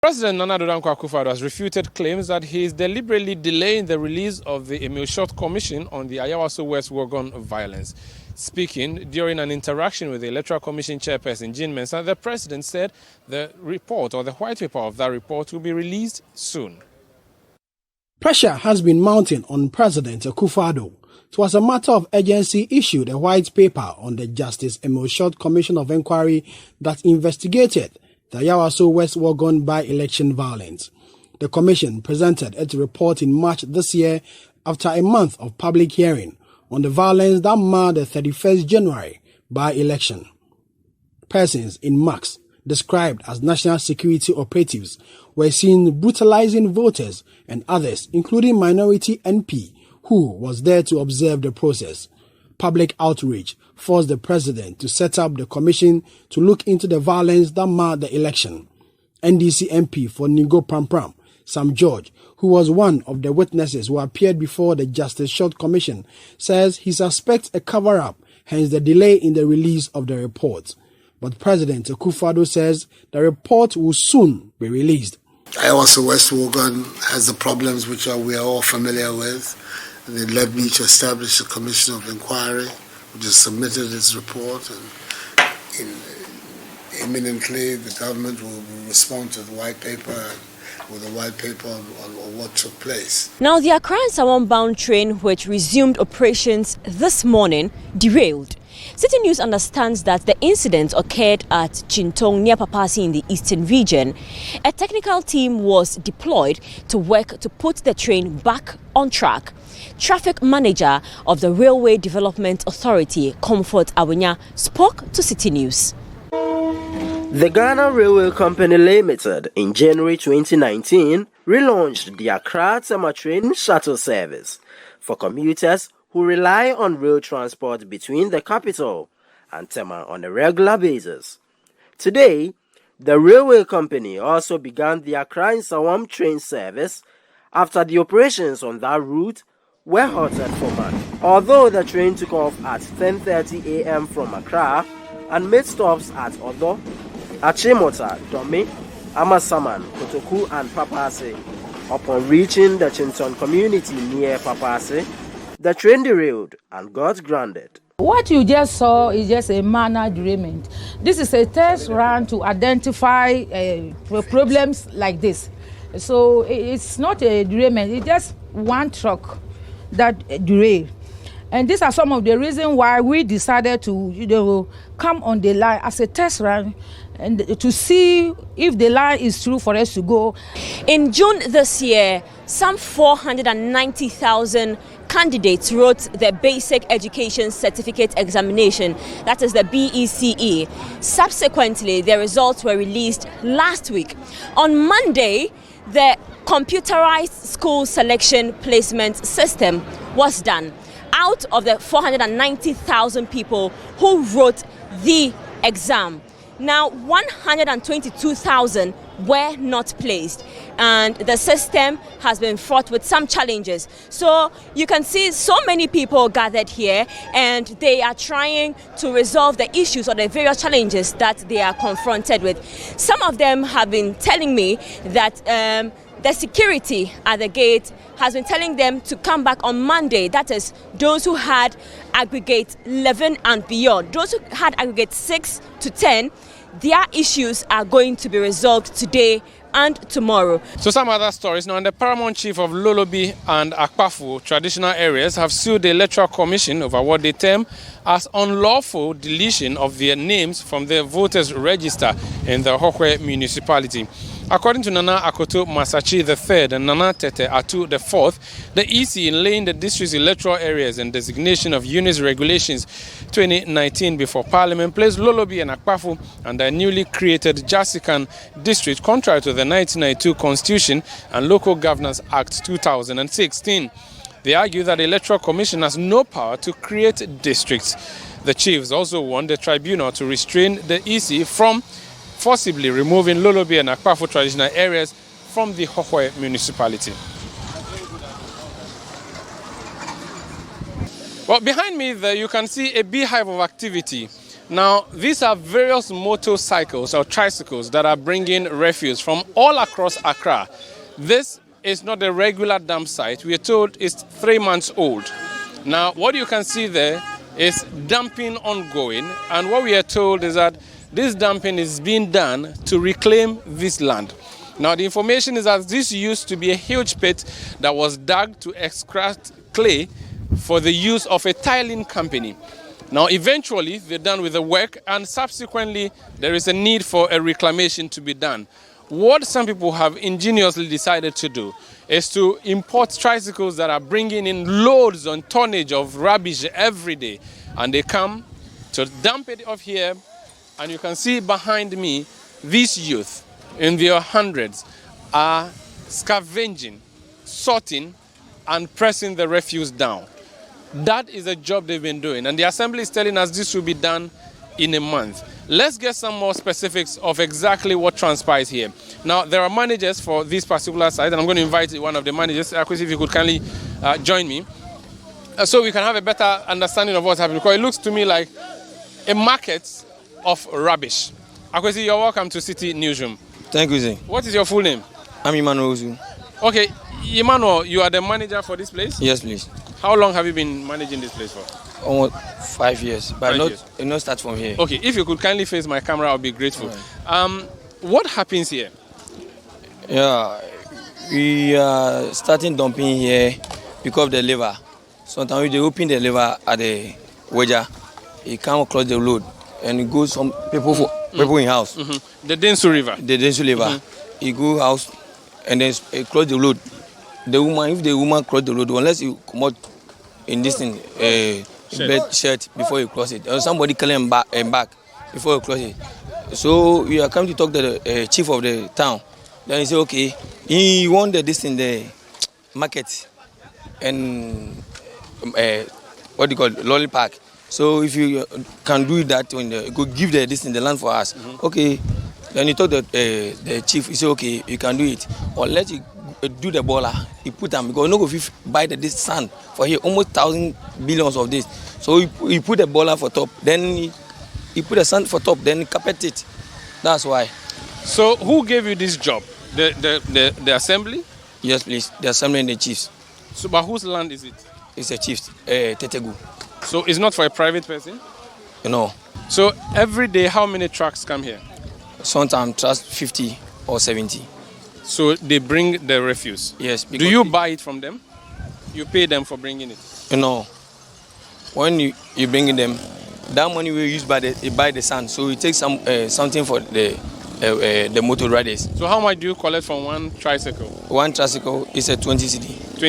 President Nana Addo Akpafu has refuted claims that he is deliberately delaying the release of the Emil Short Commission on the Ayawaso West Wogon violence. Speaking during an interaction with the Electoral Commission chairperson Jean Mensah, the president said the report or the white paper of that report will be released soon. Pressure has been mounting on President Akpafu. It was a matter of urgency issued a white paper on the Justice Emil Short Commission of Inquiry that investigated the Ayawaso West Wogon by-election violence. The commission presented its report in March this year after a month of public hearing on the violence that marred the 31st January by-election. Persons in masks, described as national security operatives, were seen brutalizing voters and others, including minority MP, who was there to observe the process. Public outrage forced the president to set up the commission to look into the violence that marred the election. NDC MP for Ningo Prampram, Sam George, who was one of the witnesses who appeared before the Justice Short Commission, says he suspects a cover-up, hence the delay in the release of the report. But President Akpafu says the report will soon be released. Ayawaso West Wogon has the problems which we are all familiar with. They led me to establish a commission of inquiry, which has submitted its report, and imminently the government will respond to the white paper with a white paper on what took place. Now, the Accra-Nsawam bound train, which resumed operations this morning, derailed. Citi News understands that the incident occurred at Chintong near Papasi in the eastern region. A technical team was deployed to work to put the train back on track. Traffic manager of the Railway Development Authority, Comfort Awenya, spoke to Citi News. The Ghana Railway Company Limited in January 2019 relaunched the Accra-Nsawam train shuttle service for commuters who rely on rail transport between the capital and Tema on a regular basis. Today, the railway company also began the Accra-Nsawam train service after the operations on that route were halted for months. Although the train took off at 10:30 a.m. from Accra and made stops at Addo, Achimota, Dome, Amasaman, Kotoku and Papase, upon reaching the Chinton community near Papase, the train derailed and got grounded. What you just saw is just a minor derailment. This is a test run to identify problems like this. So it's not a derailment, it's just one truck that derailed. And these are some of the reasons why we decided to come on the line as a test run and to see if the line is true for us to go. In June this year, some 490,000 candidates wrote the Basic Education Certificate Examination, that is the BECE. Subsequently, the results were released last week. On Monday, the computerized school selection placement system was done. Out of the 490,000 people who wrote the exam, now 122,000 were not placed, and the system has been fraught with some challenges. So you can see so many people gathered here, and they are trying to resolve the issues or the various challenges that they are confronted with. Some of them have been telling me that the security at the gate has been telling them to come back on Monday. That is, those who had aggregate 11 and beyond. Those who had aggregate 6 to 10, their issues are going to be resolved today and tomorrow. So some other stories now. The paramount chief of Lolobi and Akpafu traditional areas have sued the Electoral Commission over what they term as unlawful deletion of their names from the voters' register in the Hohoe municipality. According to Nana Akoto Masachi III and Nana Tete Atu IV, the EC in laying the district's electoral areas and designation of units regulations 2019 before Parliament placed Lolobi and Akpafu under a newly created Jasikan district contrary to the 1992 Constitution and Local Governance Act 2016. They argue that the Electoral Commission has no power to create districts. The chiefs also want the tribunal to restrain the EC from forcibly removing Lolobi and Akpafu traditional areas from the Hohoe municipality. Well, behind me there you can see a beehive of activity. Now, these are various motorcycles or tricycles that are bringing refuse from all across Accra. This is not a regular dump site. We are told it's 3 months old. Now, what you can see there is dumping ongoing, and what we are told is that this dumping is being done to reclaim this land. Now, the information is that this used to be a huge pit that was dug to extract clay for the use of a tiling company. Now, eventually, they're done with the work, and subsequently, there is a need for a reclamation to be done. What some people have ingeniously decided to do is to import tricycles that are bringing in loads and tonnage of rubbish every day, and they come to dump it off here. And you can see behind me, these youth in their hundreds are scavenging, sorting, and pressing the refuse down. That is a job they've been doing, and the assembly is telling us this will be done in a month. Let's get some more specifics of exactly what transpires here. Now, there are managers for this particular site, and I'm going to invite one of the managers, Akwesi, if you could kindly join me, so we can have a better understanding of what's happening, because it looks to me like a market of rubbish. Akwesi, you're welcome to Citi Newsroom. Thank you, Zing. What is your full name? I'm Emmanuel Ozu. Okay, Emmanuel, you are the manager for this place? Yes, please. How long have you been managing this place for? Almost 5 years, but not start from here. Okay, if you could kindly face my camera, I'll be grateful. Right. What happens here? Yeah, we are starting dumping here because of the lever. Sometimes they open the lever at the wedger, it come across the road, and it goes some people in house. Mm-hmm. The Densu River. The Densu River. It go house, and then it cross the road. If the woman cross the road, unless you come out in this thing, bed shirt before you cross it, or somebody clean back before you cross it. So we are coming to talk to the chief of the town. Then he say, okay, he want this in the market and what do you call it, Lolly Park. So if you can do that, when you go give this in the land for us, okay. Then he told the chief, he said, okay, you can do it, or let you do the baller, he put them, because no go buy this sand for here, almost 1,000 billions of this. So he put the baller for top, then he put the sand for top, then he carpet it. That's why. So who gave you this job? The assembly? Yes, please. The assembly and the chiefs. So, but whose land is it? It's the chiefs, Tetegu. So it's not for a private person? No. So every day, how many trucks come here? Sometimes trucks 50 or 70. So they bring the refuse? Yes. Do you buy it from them? You pay them for bringing it? No. When you bring them, that money we use buy the sand. So we take something for the motor riders. So how much do you collect from one tricycle? One tricycle is a 20 Citi.